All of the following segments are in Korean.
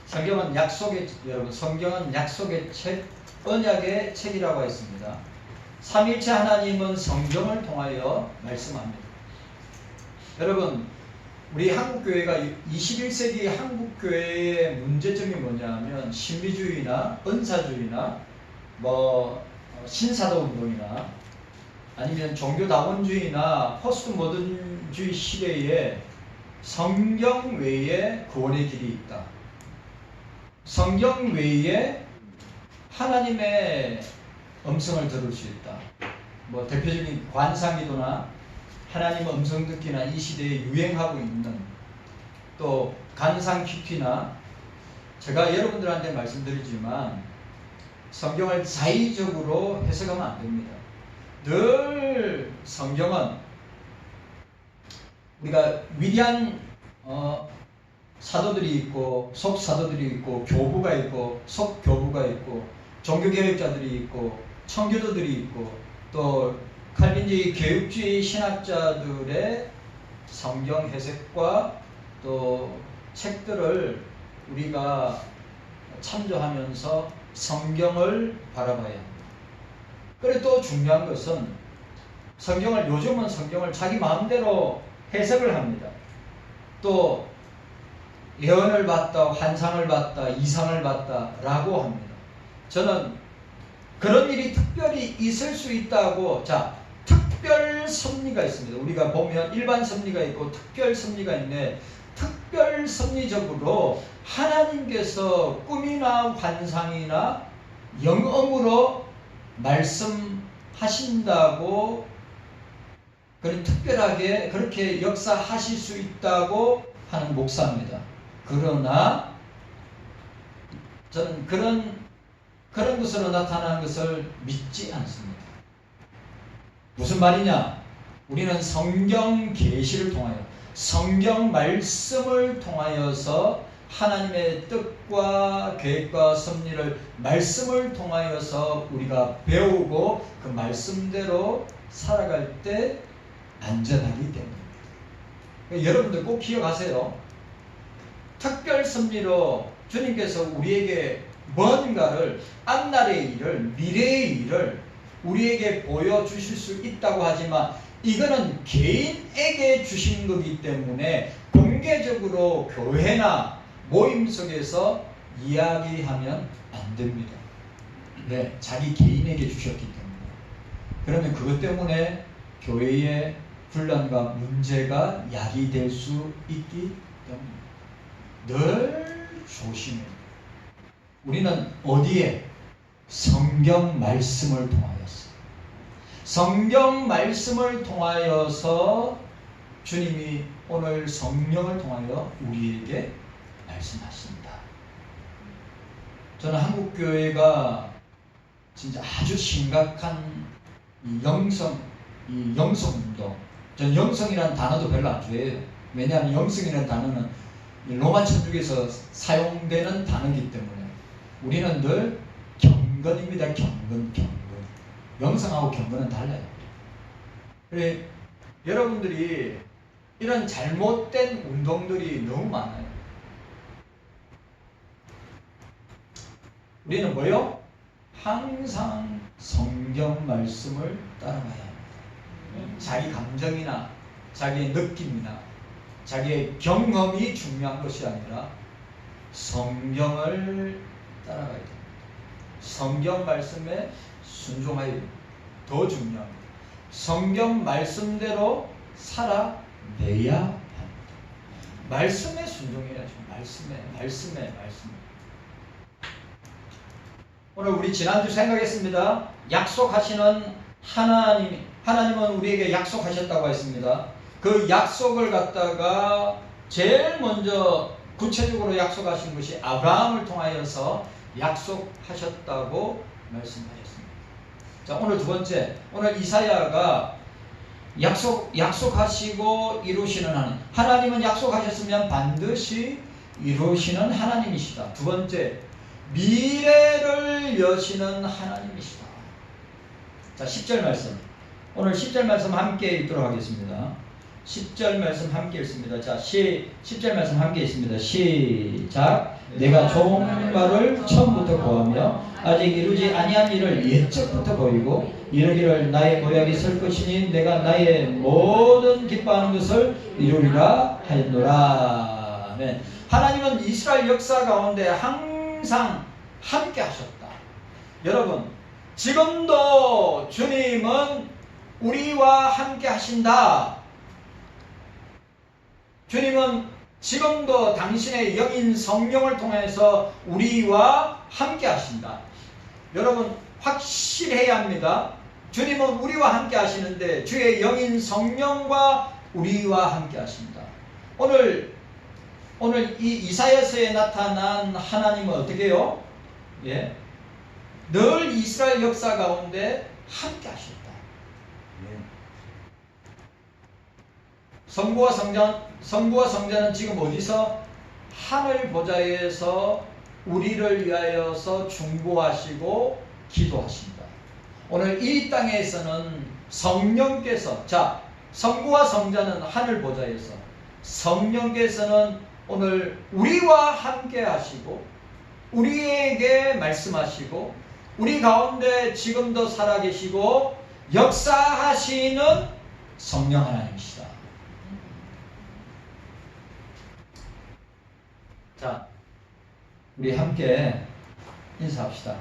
성경은 약속의, 여러분, 성경은 약속의 책, 언약의 책이라고 했습니다. 삼위일체 하나님은 성경을 통하여 말씀합니다. 여러분, 우리 한국교회가 21세기 한국교회의 문제점이 뭐냐면 신비주의나 은사주의나 신사도운동이나 아니면 종교다원주의나 포스트 모던주의 시대에 성경 외에 구원의 길이 있다. 성경 외에 하나님의 음성을 들을 수 있다. 대표적인 관상기도나 하나님 음성 듣기나 이 시대에 유행하고 있는 또 간상 큐티나 제가 여러분들한테 말씀드리지만 성경을 자의적으로 해석하면 안 됩니다. 늘 성경은 우리가 위대한 사도들이 있고 속사도들이 있고 교부가 있고 속교부가 있고 종교개혁자들이 있고 청교도들이 있고 또 칼빈주의 교육주의 신학자들의 성경 해석과 또 책들을 우리가 참조하면서 성경을 바라봐야 합니다. 그리고 또 중요한 것은 요즘은 성경을 자기 마음대로 해석을 합니다. 또 예언을 봤다, 환상을 봤다, 이상을 봤다 라고 합니다. 저는 그런 일이 특별히 있을 수 있다고, 특별 섭리가 있습니다. 우리가 보면 일반 섭리가 있고 특별 섭리가 있는데, 특별 섭리적으로 하나님께서 꿈이나 환상이나 영음으로 말씀하신다고, 그런 특별하게 그렇게 역사하실 수 있다고 하는 목사입니다. 그러나 저는 그런 것으로 나타나는 것을 믿지 않습니다. 무슨 말이냐? 우리는 성경 계시를 통하여, 성경 말씀을 통하여서 하나님의 뜻과 계획과 섭리를 말씀을 통하여서 우리가 배우고 그 말씀대로 살아갈 때 안전하기 때문입니다. 여러분들 꼭 기억하세요. 특별 섭리로 주님께서 우리에게 뭔가를, 앞날의 일을, 미래의 일을 우리에게 보여주실 수 있다고 하지만 이거는 개인에게 주신 거기 때문에 공개적으로 교회나 모임 속에서 이야기하면 안 됩니다. 네, 자기 개인에게 주셨기 때문에. 그러면 그것 때문에 교회의 분란과 문제가 야기될 수 있기 때문에 늘 조심해야 돼요. 우리는 어디에? 성경 말씀을 통하여서. 성경 말씀을 통하여서 주님이 오늘 성령을 통하여 우리에게 말씀하십니다. 저는 한국교회가 진짜 아주 심각한 이 영성운동. 전 영성이라는 단어도 별로 안 좋아해요. 왜냐하면 영성이라는 단어는 로마 천주교에서 사용되는 단어이기 때문에 우리는 늘 경건입니다. 경건. 영성하고 경건은 달라요. 그래, 여러분들이 이런 잘못된 운동들이 너무 많아요. 우리는 뭐요? 항상 성경 말씀을 따라가야 합니다. 자기 감정이나 자기의 느낌이나 자기의 경험이 중요한 것이 아니라 성경을 따라가야 됩니다. 성경 말씀에 순종하여 더 중요합니다. 성경 말씀대로 살아내야 합니다. 말씀에 순종해야죠. 말씀에. 오늘 우리 지난주 생각했습니다. 약속하시는 하나님은 우리에게 약속하셨다고 했습니다. 그 약속을 갖다가 제일 먼저 구체적으로 약속하신 것이 아브라함을 통하여서 약속하셨다고 말씀하셨습니다. 자, 오늘 두 번째, 오늘 이사야가 약속하시고 이루시는 하나님은 약속하셨으면 반드시 이루시는 하나님이시다. 두 번째, 미래를 여시는 하나님이시다. 자, 10절 말씀. 오늘 10절 말씀 함께 읽도록 하겠습니다. 10절 말씀 함께 읽습니다. 자, 10절 말씀 함께 읽습니다. 시작. 내가 좋은 말을 처음부터 고하며 아직 이루지 아니한 일을 옛적부터 보이고 이르기를 나의 모략이 설 것이니 내가 나의 모든 기뻐하는 것을 이루리라 하였노라. 아멘. 하나님은 이스라엘 역사 가운데 항상 함께 하셨다. 여러분, 지금도 주님은 우리와 함께 하신다. 주님은 지금도 당신의 영인 성령을 통해서 우리와 함께 하신다. 여러분, 확실해야 합니다. 주님은 우리와 함께 하시는데 주의 영인 성령과 우리와 함께 하십니다. 오늘 이 이사야서에 나타난 하나님은 어떻게 해요? 예. 늘 이스라엘 역사 가운데 함께 하셨다. 예. 성부와 성자는 지금 어디서? 하늘 보좌에서 우리를 위하여서 중보하시고 기도하십니다. 오늘 이 땅에서는 성령께서, 자, 성부와 성자는 하늘 보좌에서, 성령께서는 오늘 우리와 함께 하시고 우리에게 말씀하시고 우리 가운데 지금도 살아계시고 역사하시는 성령 하나님이시다. 자, 우리 함께 인사합시다.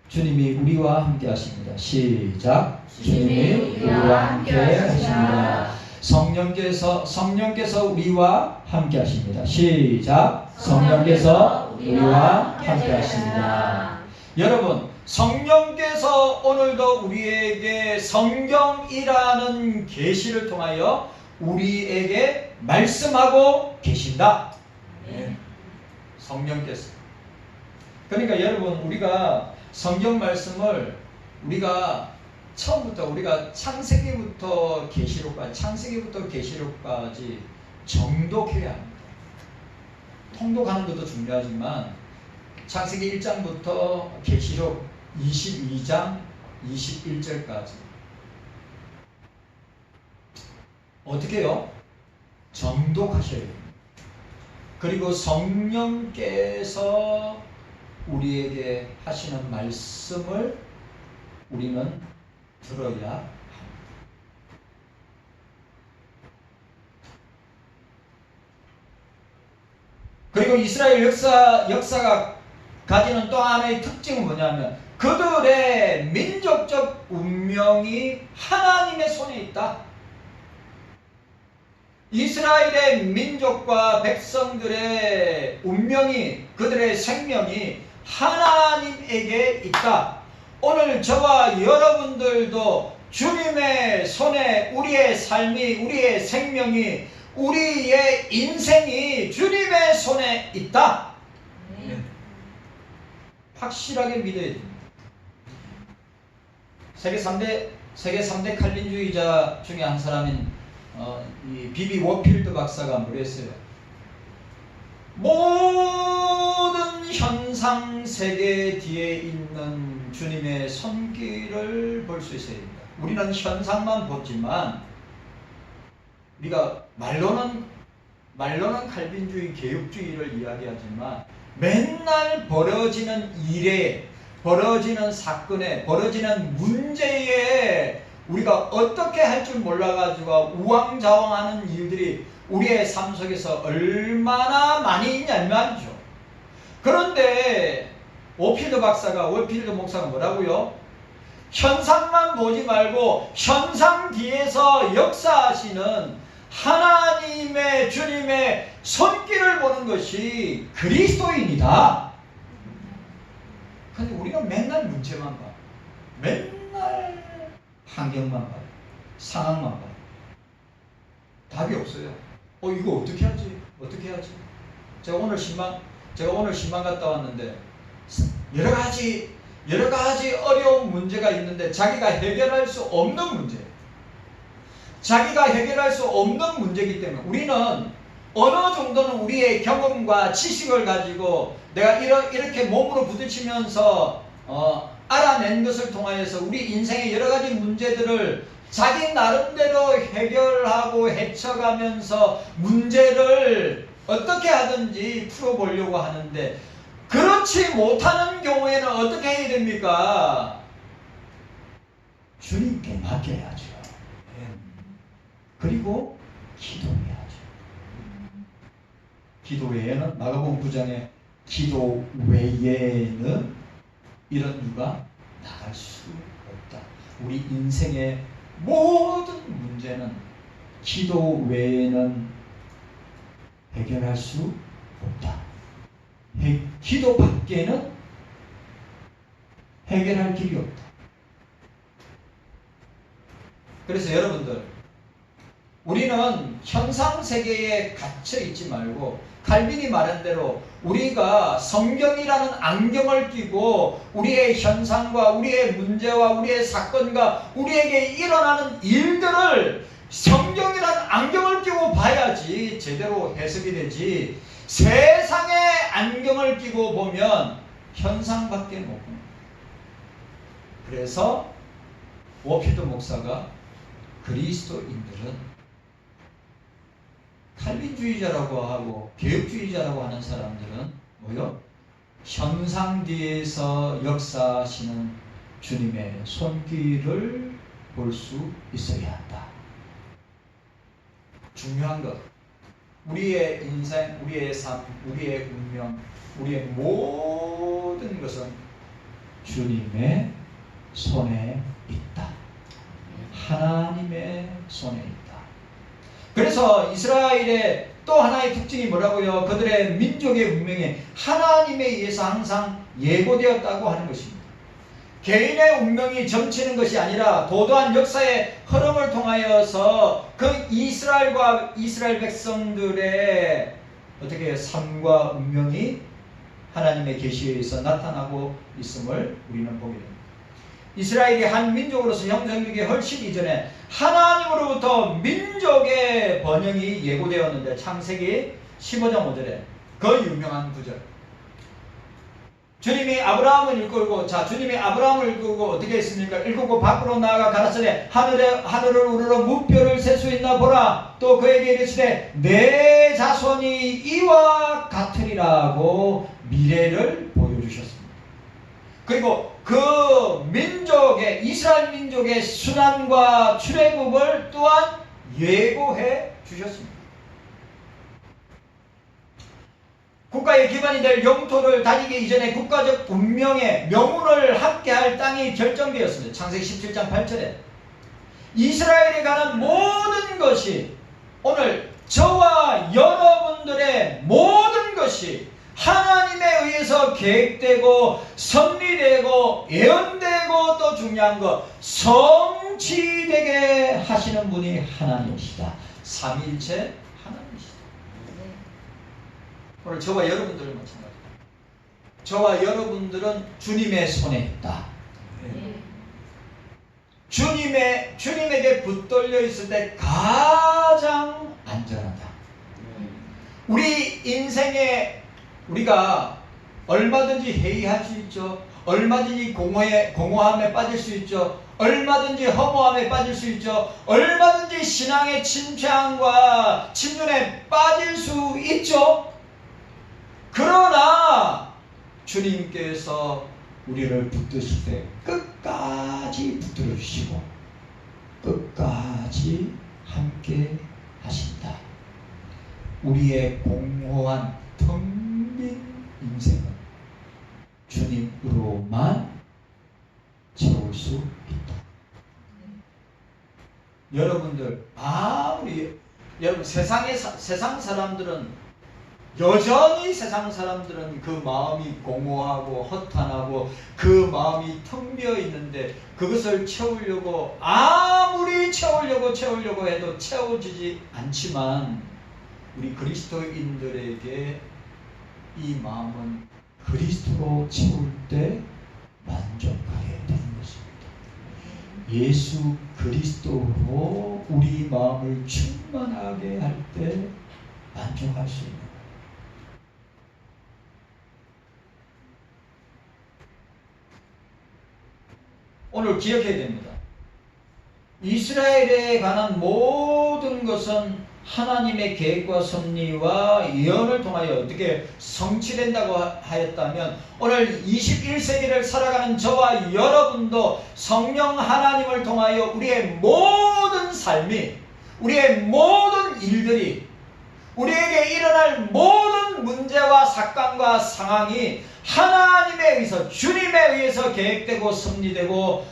주님이 우리와 함께 하십니다. 시작. 주님이 우리와 함께 하십니다. 성령께서 우리와 함께 하십니다. 시작. 성령께서 우리와 함께 하십니다. 여러분, 성령께서 오늘도 우리에게 성경이라는 계시를 통하여 우리에게 말씀하고 계신다. 네. 성령께서. 그러니까 여러분, 우리가 성경 말씀을 우리가 처음부터 우리가 창세기부터 계시록까지 정독해야 합니다. 통독하는 것도 중요하지만 창세기 1장부터 계시록 22장 21절까지 어떻게 해요? 정독하셔야 됩니다. 그리고 성령께서 우리에게 하시는 말씀을 우리는 들어야 합니다. 그리고 이스라엘 역사가 가지는 또 하나의 특징은 뭐냐면 그들의 민족적 운명이 하나님의 손에 있다. 이스라엘의 민족과 백성들의 운명이, 그들의 생명이 하나님에게 있다. 오늘 저와 여러분들도 주님의 손에 우리의 삶이, 우리의 생명이, 우리의 인생이 주님의 손에 있다. 네. 확실하게 믿어야 됩니다. 세계 3대 칼빈주의자 중에 한 사람인 이 비비 워필드 박사가 뭐랬어요? 모든 현상 세계 뒤에 있는 주님의 손길을 볼 수 있어야 됩니다. 우리는 현상만 보지만 우리가 말로는 칼빈주의 개혁주의를 이야기하지만 맨날 벌어지는 일에, 벌어지는 사건에, 벌어지는 문제에 우리가 어떻게 할 줄 몰라가지고 우왕좌왕하는 일들이 우리의 삶 속에서 얼마나 많이 있냐 말이죠. 그런데 워필드 목사가 뭐라고요? 현상만 보지 말고 현상 뒤에서 역사하시는 하나님의 주님의 손길을 보는 것이 그리스도인이다. 근데 우리가 맨날 문제만 봐. 맨날 환경만 봐요. 상황만 봐요. 답이 없어요. 이거 어떻게 하지? 어떻게 하지? 제가 오늘 신방 갔다 왔는데 여러 가지 어려운 문제가 있는데 자기가 해결할 수 없는 문제. 자기가 해결할 수 없는 문제이기 때문에 우리는 어느 정도는 우리의 경험과 지식을 가지고 내가 이렇게 몸으로 부딪히면서 알아낸 것을 통하여서 우리 인생의 여러 가지 문제들을 자기 나름대로 해결하고 헤쳐가면서 문제를 어떻게 하든지 풀어보려고 하는데 그렇지 못하는 경우에는 어떻게 해야 됩니까? 주님께 맡겨야죠. 그리고 기도해야죠. 기도 외에는 마가복음 9장에 기도 외에는 이런 이유가 나갈 수 없다. 우리 인생의 모든 문제는 기도 외에는 해결할 수 없다. 기도 밖에는 해결할 길이 없다. 그래서 여러분들, 우리는 현상세계에 갇혀 있지 말고 칼빈이 말한 대로 우리가 성경이라는 안경을 끼고 우리의 현상과 우리의 문제와 우리의 사건과 우리에게 일어나는 일들을 성경이라는 안경을 끼고 봐야지 제대로 해석이 되지, 세상의 안경을 끼고 보면 현상밖에 못 봅니다. 그래서 워피드 목사가 그리스도인들은 칼빈주의자라고 하고 개혁주의자라고 하는 사람들은 뭐요? 현상 뒤에서 역사하시는 주님의 손길을 볼 수 있어야 한다. 중요한 것, 우리의 인생, 우리의 삶, 우리의 운명, 우리의 모든 것은 주님의 손에 있다. 하나님의 손에 있다. 그래서 이스라엘의 또 하나의 특징이 뭐라고요? 그들의 민족의 운명이 하나님에 의해서 항상 예고되었다고 하는 것입니다. 개인의 운명이 점치는 것이 아니라 도도한 역사의 흐름을 통하여서 그 이스라엘과 이스라엘 백성들의 어떻게 삶과 운명이 하나님의 계시에 의해서 나타나고 있음을 우리는 보게 됩니다. 이스라엘이 한 민족으로서 형성되기 훨씬 이전에 하나님으로부터 민족의 번영이 예고되었는데, 창세기 15장 5절에 그 유명한 구절, 주님이 아브라함을 일끌고, 주님이 아브라함을 일끌고 어떻게 했습니까? 일끌고 밖으로 나아가 가라사대 하늘을 우러러 무뼈를 셀 수 있나 보라. 또 그에게 이르시되 내 자손이 이와 같으리라고 미래를 보여주셨습니다. 그리고 그 민족의, 이스라엘 민족의 순환과 출애굽을 또한 예고해 주셨습니다. 국가의 기반이 될 영토를 다니기 이전에 국가적 운명의 명운을 함께할 땅이 결정되었습니다. 창세기 17장 8절에 이스라엘에 관한 모든 것이, 오늘 저와 여러분들의 모든 것이 하나님에 의해서 계획되고 섭리되고 예언되고, 또 중요한 것 성취되게 하시는 분이 하나님이시다. 삼위일체 하나님이시다. 오늘 저와 여러분들은 마찬가지입니다. 저와 여러분들은 주님의 손에 있다. 주님에게 붙들려 있을 때 가장 안전하다. 우리 인생에 우리가 얼마든지 회의할 수 있죠. 얼마든지 공허함에 빠질 수 있죠. 얼마든지 허무함에 빠질 수 있죠. 얼마든지 신앙의 침체함과 침륜에 빠질 수 있죠. 그러나 주님께서 우리를 붙드실 때 끝까지 붙들어 주시고 끝까지 함께 하신다. 우리의 공허한 텅 빈 인생은 주님으로만 채울 수 있다. 여러분들, 여러분 세상 사람들은 여전히 세상 사람들은 그 마음이 공허하고 허탄하고 그 마음이 텅 비어 있는데, 그것을 채우려고 아무리 채우려고 해도 채워지지 않지만, 우리 그리스도인들에게 이 마음은 그리스도로 채울 때 만족하게 되는 것입니다. 예수 그리스도로 우리 마음을 충만하게 할 때 만족할 수 있는, 오늘 기억해야 됩니다. 이스라엘에 관한 모든 것은 하나님의 계획과 섭리와 예언을 통하여 어떻게 성취된다고 하였다면 오늘 21세기를 살아가는 저와 여러분도 성령 하나님을 통하여 우리의 모든 삶이, 우리의 모든 일들이, 우리에게 일어날 모든 문제와 사건과 상황이 하나님에 의해서, 주님에 의해서 계획되고 섭리되고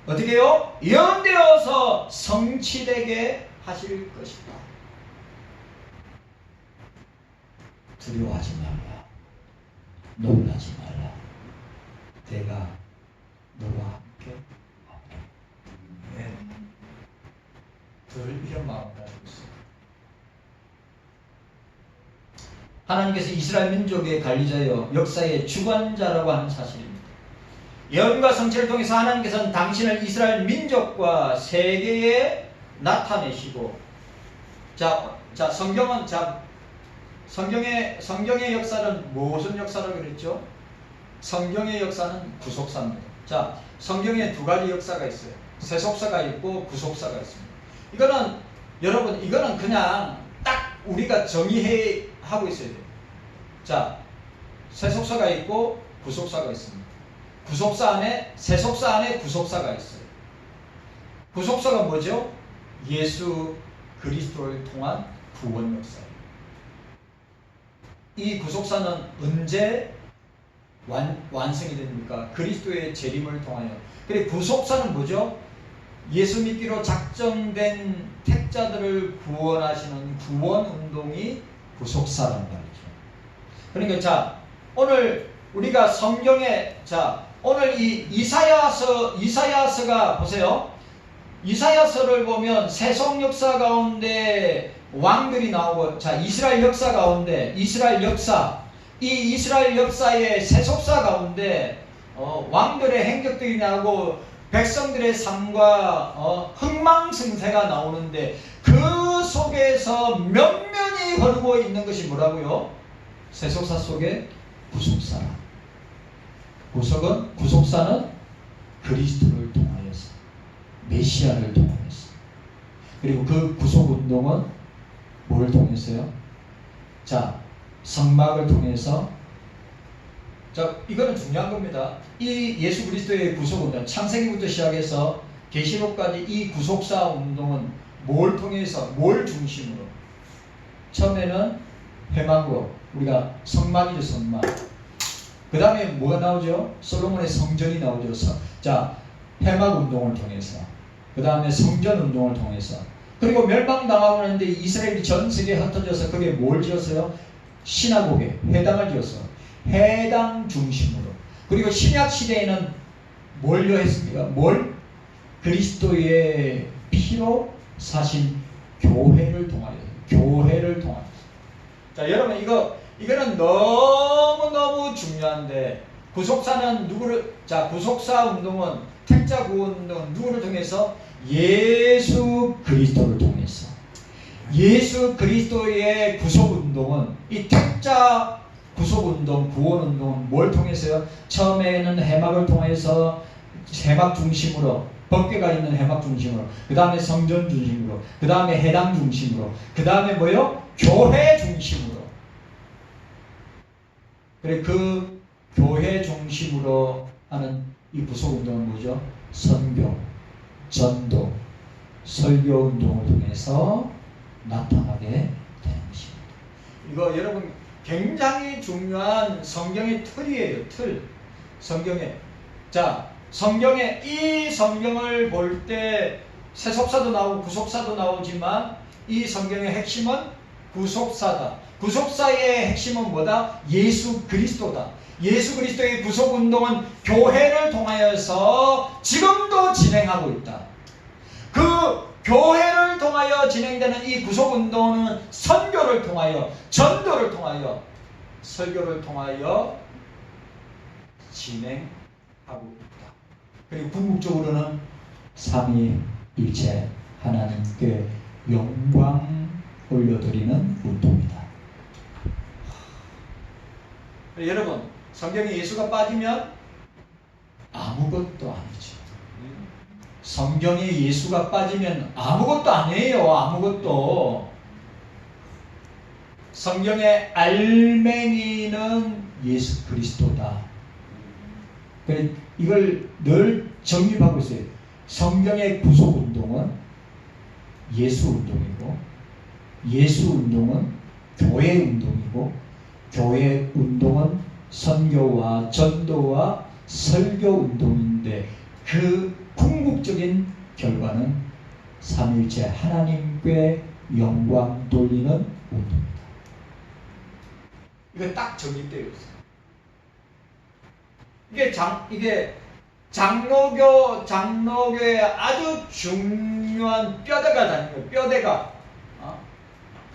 어떻게 해요? 예언되어서 성취되게 하실 것이다. 두려워하지 말라. 놀라지 말라. 내가 너와 함께 하노라. 늘 이런 마음을 가지고 있습니다. 하나님께서 이스라엘 민족의 관리자여 역사의 주관자라고 하는 사실입니다. 예언과 성취를 통해서 하나님께서는 당신을 이스라엘 민족과 세계에 나타내시고, 성경은 성경의 역사는 무슨 역사라고 그랬죠? 성경의 역사는 구속사입니다. 성경에 두 가지 역사가 있어요. 세속사가 있고 구속사가 있습니다. 이거는 그냥 딱 우리가 정의하고 있어야 돼요. 세속사가 있고 구속사가 있습니다. 세속사 안에 구속사가 있어요. 구속사가 뭐죠? 예수 그리스도를 통한 구원 역사예요. 이 구속사는 언제 완성이 됩니까? 그리스도의 재림을 통하여. 그리고 구속사는 뭐죠? 예수 믿기로 작정된 택자들을 구원하시는 구원운동이 구속사란 말이죠. 그러니까 오늘 우리가 성경에 오늘 이 이사야서가 보세요. 이사야서를 보면 세속 역사 가운데 왕들이 나오고, 이스라엘 역사 가운데 이스라엘 역사의 세속사 가운데 왕들의 행적들이 나오고 백성들의 삶과 흥망성쇠가 나오는데 그 속에서 면면이 흐르고 있는 것이 뭐라고요? 세속사 속에 구속사라. 구속사는 그리스도를 통하여서, 메시아를 통하여서. 그리고 그 구속운동은 뭘 통해서요? 성막을 통해서. 이거는 중요한 겁니다. 이 예수 그리스도의 구속운동, 창세기부터 시작해서 계시록까지 이 구속사 운동은 뭘 통해서, 뭘 중심으로? 처음에는 회막으로, 우리가 성막이죠, 성막. 그 다음에 뭐가 나오죠? 솔로몬의 성전이 나오죠. 회막 운동을 통해서. 그 다음에 성전 운동을 통해서. 그리고 멸망당하고 하는데 이스라엘이 전 세계에 흩어져서 그게 뭘 지었어요? 시나고게, 회당을 지었어요. 회당 중심으로. 그리고 신약 시대에는 뭘로 했습니까? 그리스도의 피로 사신 교회를 통하여. 여러분 이거는 너무너무 중요한데, 구속사는 구속사 운동은, 택자 구원 운동은 누구를 통해서? 예수 그리스도를 통해서. 예수 그리스도의 구속 운동은, 이 택자 구속 운동, 구원 운동은 뭘 통해서요? 처음에는 해막을 통해서, 해막 중심으로, 법궤가 있는 해막 중심으로, 그 다음에 성전 중심으로, 그 다음에 해당 중심으로, 그 다음에 뭐요? 교회 중심으로. 그래, 그 교회 중심으로 하는 이 구속운동은 뭐죠? 선교, 전도, 설교 운동을 통해서 나타나게 되는 것입니다. 이거 여러분 굉장히 중요한 성경의 틀이에요. 틀. 성경에 이 성경을 볼 때 세속사도 나오고 구속사도 나오지만 이 성경의 핵심은 구속사다. 구속사의 핵심은 뭐다? 예수 그리스도다. 예수 그리스도의 구속운동은 교회를 통하여서 지금도 진행하고 있다. 그 교회를 통하여 진행되는 이 구속운동은 선교를 통하여, 전도를 통하여, 설교를 통하여 진행하고 있다. 그리고 궁극적으로는 삼위일체 하나님께 영광 올려드리는 운동이다. 여러분, 성경에 예수가 빠지면 아무것도 아니죠. 성경에 예수가 빠지면 아무것도 아니에요. 아무것도. 성경의 알맹이는 예수 그리스도다. 그래, 이걸 늘 정립하고 있어요. 성경의 구속운동은 예수 운동이고, 예수 운동은 교회 운동이고, 교회 운동은 선교와 전도와 설교 운동인데, 그 궁극적인 결과는 삼위일체 하나님께 영광 돌리는 운동입니다. 이거 딱 정립되어 있어요. 이게 장로교의 아주 중요한 뼈대가 되는 거예요. 뼈대가.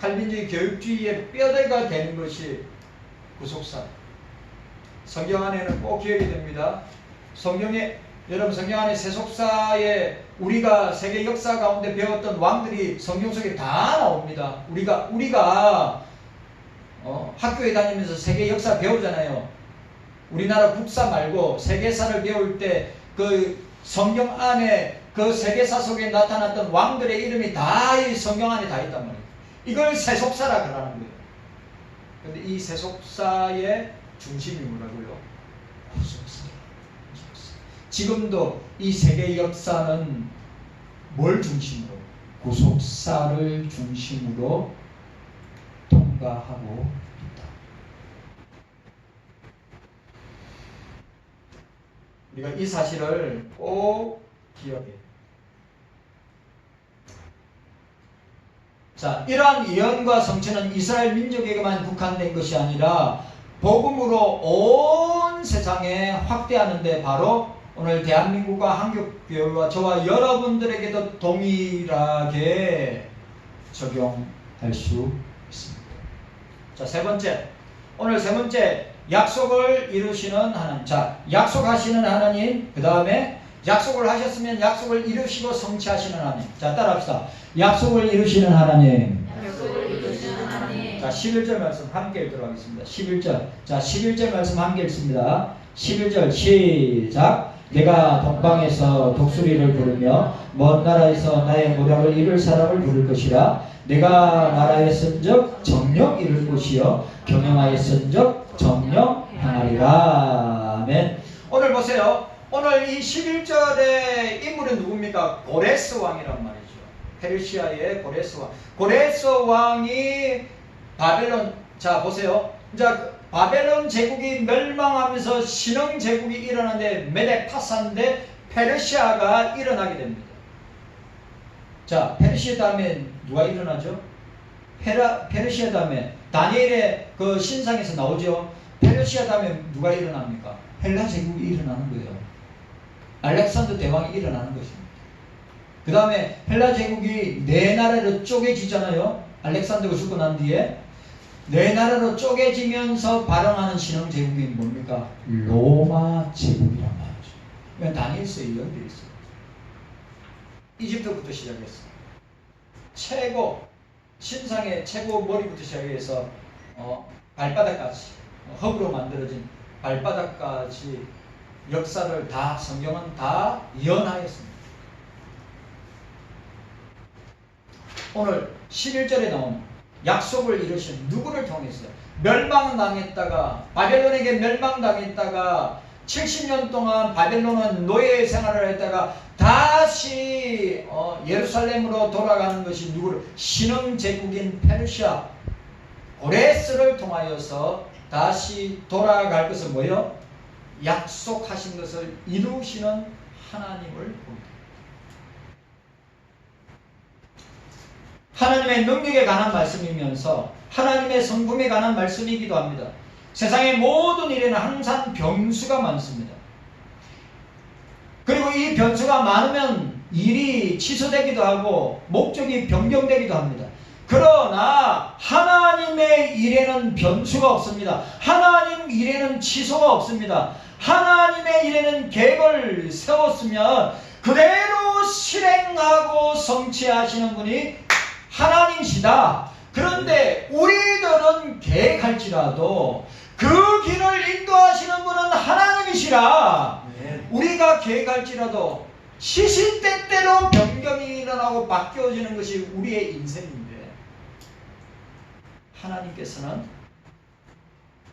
칼빈주의 교육주의의 뼈대가 되는 것이 구속사. 성경 안에는 꼭 기억이 됩니다. 여러분 성경 안에 세속사에 우리가 세계 역사 가운데 배웠던 왕들이 성경 속에 다 나옵니다. 우리가 학교에 다니면서 세계 역사 배우잖아요. 우리나라 국사 말고 세계사를 배울 때 그 성경 안에 그 세계사 속에 나타났던 왕들의 이름이 다 이 성경 안에 다 있단 말이에요. 이걸 세속사라 그러는 거예요. 근데 이 세속사의 중심이 뭐라고요? 구속사. 지금도 이 세계 역사는 뭘 중심으로? 구속사를 중심으로 통과하고 있다. 우리가 이 사실을 꼭 기억해야 돼요. 자, 이러한 예언과 성취는 이스라엘 민족에게만 국한된 것이 아니라 복음으로 온 세상에 확대하는데 바로 오늘 대한민국과 한국교회와 저와 여러분들에게도 동일하게 적용할 수 있습니다. 자, 오늘 세 번째 약속을 이루시는 하나님. 자, 약속하시는 하나님, 그 다음에 약속을 하셨으면 약속을 이루시고 성취하시는 하나님. 자, 따라합시다. 약속을 이루시는 하나님. 자, 11절 말씀 함께 읽도록 하겠습니다. 11절. 자, 11절 말씀 함께 읽습니다. 11절 시작. 내가 동방에서 독수리를 부르며 먼 나라에서 나의 모략을 이룰 사람을 부를 것이라. 내가 나라였은즉 정령 이룰 곳이요 경영하였은즉 정령 향하리라. 아멘. 오늘 보세요. 오늘 이 11절의 인물은 누굽니까? 고레스 왕이란 말이죠. 페르시아의 고레스 왕. 고레스 왕이 바벨론, 자 보세요. 자, 바벨론 제국이 멸망하면서 신흥 제국이 일어나는데 메데파사인데 페르시아가 일어나게 됩니다. 자, 페르시아 다음에 누가 일어나죠? 페르시아 다음에 다니엘의 그 신상에서 나오죠. 페르시아 다음에 누가 일어납니까? 헬라 제국이 일어나는 거예요. 알렉산더 대왕이 일어나는 것입니다. 그 다음에 헬라 제국이 네 나라로 쪼개지잖아요. 알렉산더가 죽고 난 뒤에 네 나라로 쪼개지면서 발언하는 신흥 제국이 뭡니까? 로마 제국이란 말이죠. 이건 다니엘서에 연결되어 있어요. 이집트부터 시작했어. 신상의 최고 머리부터 시작해서 발바닥까지 흙으로 만들어진 발바닥까지 역사를 다 성경은 다 예언하였습니다. 오늘 11절에 나오는 약속을 이루신 누구를 통해서 멸망당했다가 바벨론에게 멸망당했다가 70년 동안 바벨론은 노예 생활을 했다가 다시 예루살렘으로 돌아가는 것이 누구를? 신흥 제국인 페르시아 고레스를 통하여서 다시 돌아갈 것은 뭐예요? 약속하신 것을 이루시는 하나님을 봅니다. 하나님의 능력에 관한 말씀이면서 하나님의 성품에 관한 말씀이기도 합니다. 세상의 모든 일에는 항상 변수가 많습니다. 그리고 이 변수가 많으면 일이 취소되기도 하고 목적이 변경되기도 합니다. 그러나 하나님의 일에는 변수가 없습니다. 하나님 일에는 취소가 없습니다. 하나님의 일에는 계획을 세웠으면 그대로 실행하고 성취하시는 분이 하나님이시다. 그런데 우리들은 계획할지라도 그 길을 인도하시는 분은 하나님이시라. 우리가 계획할지라도 시시때때로 변경이 일어나고 바뀌어지는 것이 우리의 인생인데 하나님께서는